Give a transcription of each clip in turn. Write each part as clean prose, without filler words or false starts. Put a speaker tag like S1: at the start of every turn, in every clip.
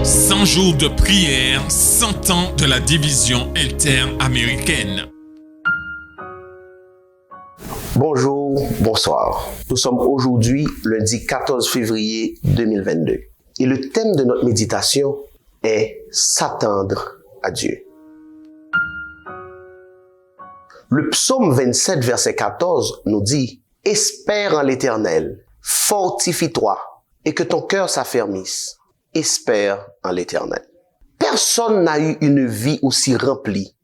S1: 100 jours de prière, 100 ans de la division interaméricaine.
S2: Bonjour, bonsoir. Nous sommes aujourd'hui lundi 14 février 2022 et le thème de notre méditation est s'attendre à Dieu. Le psaume 27 verset 14 nous dit « Espère en l'Éternel, fortifie-toi et que ton cœur s'affermisse. Espère en l'Éternel. » Personne n'a eu une vie aussi remplie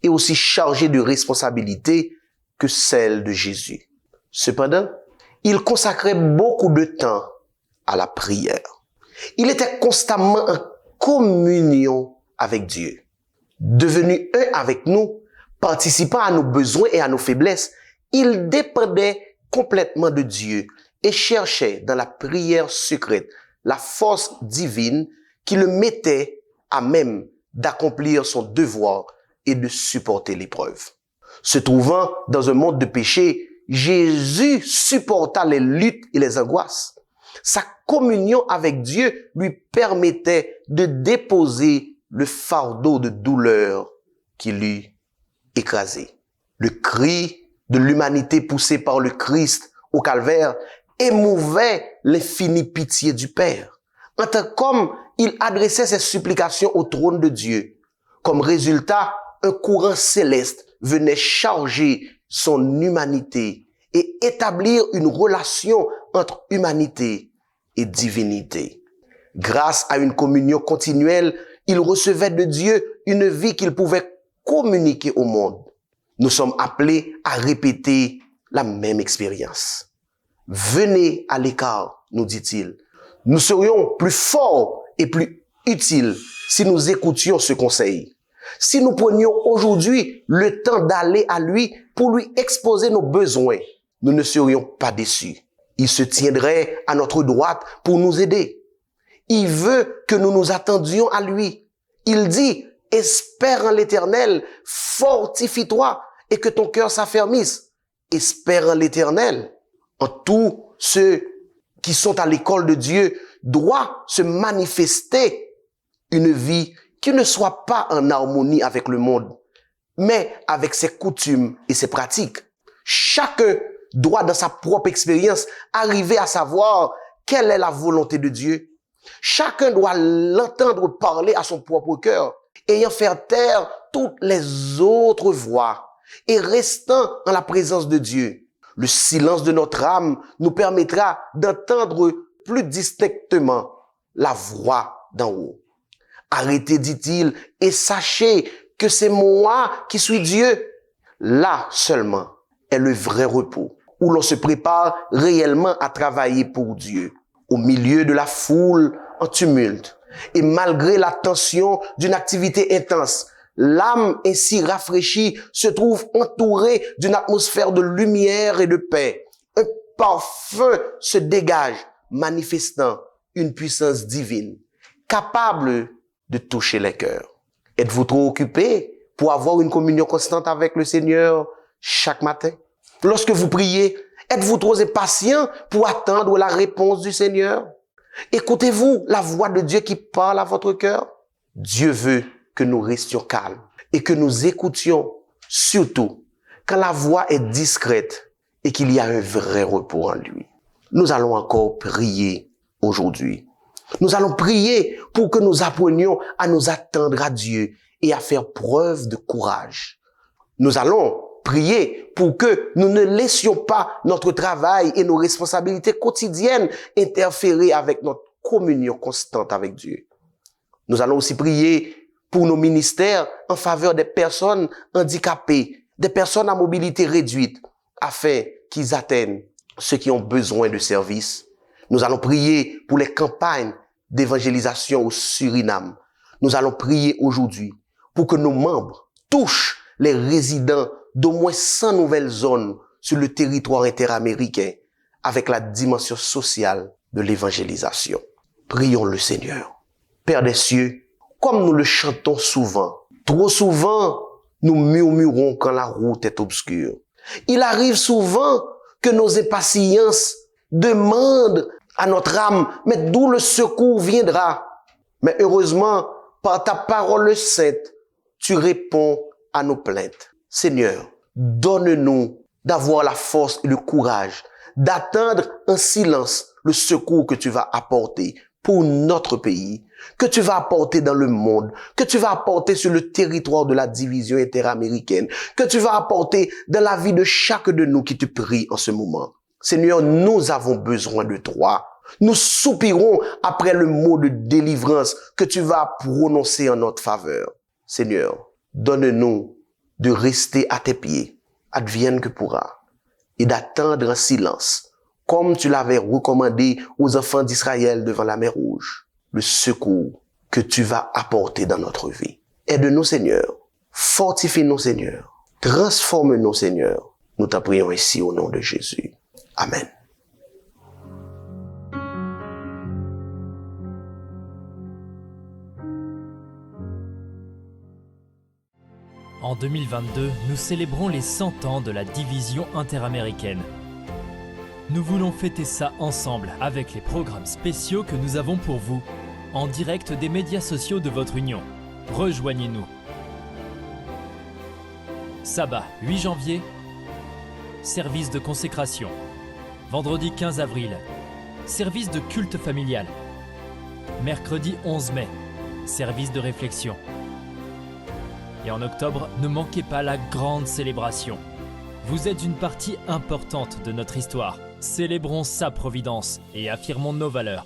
S2: et aussi chargée de responsabilités que celle de Jésus. Cependant, il consacrait beaucoup de temps à la prière. Il était constamment en communion avec Dieu. Devenu un avec nous, participant à nos besoins et à nos faiblesses, il dépendait complètement de Dieu et cherchait dans la prière secrète la force divine qui le mettait à même d'accomplir son devoir et de supporter l'épreuve. Se trouvant dans un monde de péché, Jésus supporta les luttes et les angoisses. Sa communion avec Dieu lui permettait de déposer le fardeau de douleur qui lui écrasait. Le cri de l'humanité poussé par le Christ au calvaire émouvait l'infinie pitié du Père. En tant qu'homme, il adressait ses supplications au trône de Dieu. Comme résultat, un courant céleste venait charger son humanité et établir une relation entre humanité et divinité. Grâce à une communion continuelle, il recevait de Dieu une vie qu'il pouvait communiquer au monde. Nous sommes appelés à répéter la même expérience. Venez à l'écart, nous dit-il. Nous serions plus forts et plus utiles si nous écoutions ce conseil. Si nous prenions aujourd'hui le temps d'aller à lui pour lui exposer nos besoins, nous ne serions pas déçus. Il se tiendrait à notre droite pour nous aider. Il veut que nous nous attendions à lui. Il dit, espère en l'Éternel, fortifie-toi et que ton cœur s'affermisse. Espère en l'Éternel. En tout, ceux qui sont à l'école de Dieu doivent se manifester une vie qui ne soit pas en harmonie avec le monde, mais avec ses coutumes et ses pratiques. Chacun doit, dans sa propre expérience, arriver à savoir quelle est la volonté de Dieu. Chacun doit l'entendre parler à son propre cœur, ayant fait taire toutes les autres voix et restant en la présence de Dieu. Le silence de notre âme nous permettra d'entendre plus distinctement la voix d'en haut. Arrêtez, dit-il, et sachez que c'est moi qui suis Dieu. Là seulement est le vrai repos, où l'on se prépare réellement à travailler pour Dieu, au milieu de la foule en tumulte. Et malgré la tension d'une activité intense, l'âme ainsi rafraîchie se trouve entourée d'une atmosphère de lumière et de paix. Un parfum se dégage, manifestant une puissance divine, capable de toucher les cœurs. Êtes-vous trop occupé pour avoir une communion constante avec le Seigneur chaque matin? Lorsque vous priez, êtes-vous trop impatient pour attendre la réponse du Seigneur? Écoutez-vous la voix de Dieu qui parle à votre cœur? Dieu veut que nous restions calmes et que nous écoutions, surtout quand la voix est discrète et qu'il y a un vrai repos en lui. Nous allons encore prier aujourd'hui. Nous allons prier pour que nous apprenions à nous attendre à Dieu et à faire preuve de courage. Nous allons prier pour que nous ne laissions pas notre travail et nos responsabilités quotidiennes interférer avec notre communion constante avec Dieu. Nous allons aussi prier pour nos ministères en faveur des personnes handicapées, des personnes à mobilité réduite, afin qu'ils atteignent ceux qui ont besoin de services. Nous allons prier pour les campagnes d'évangélisation au Suriname. Nous allons prier aujourd'hui pour que nos membres touchent les résidents d'au moins 100 nouvelles zones sur le territoire interaméricain avec la dimension sociale de l'évangélisation. Prions le Seigneur. Père des cieux, comme nous le chantons souvent, trop souvent, nous murmurons quand la route est obscure. Il arrive souvent que nos impatiences demandent à notre âme, mais d'où le secours viendra? Mais heureusement, par ta parole sainte, tu réponds à nos plaintes. Seigneur, donne-nous d'avoir la force et le courage d'attendre en silence le secours que tu vas apporter pour notre pays, que tu vas apporter dans le monde, que tu vas apporter sur le territoire de la division interaméricaine, que tu vas apporter dans la vie de chaque de nous qui te prie en ce moment. Seigneur, nous avons besoin de toi. Nous soupirons après le mot de délivrance que tu vas prononcer en notre faveur. Seigneur, donne-nous de rester à tes pieds, advienne que pourra, et d'attendre en silence, comme tu l'avais recommandé aux enfants d'Israël devant la mer Rouge, le secours que tu vas apporter dans notre vie. Aide-nous, Seigneur. Fortifie-nous, Seigneur. Transforme-nous, Seigneur. Nous t'en prions ici au nom de Jésus. Amen.
S3: En 2022, nous célébrons les 100 ans de la division interaméricaine. Nous voulons fêter ça ensemble avec les programmes spéciaux que nous avons pour vous, en direct des médias sociaux de votre union. Rejoignez-nous. Sabbat 8 janvier, service de consécration. Vendredi 15 avril, service de culte familial. Mercredi 11 mai, service de réflexion. Et en octobre, ne manquez pas la grande célébration. Vous êtes une partie importante de notre histoire. Célébrons sa providence et affirmons nos valeurs.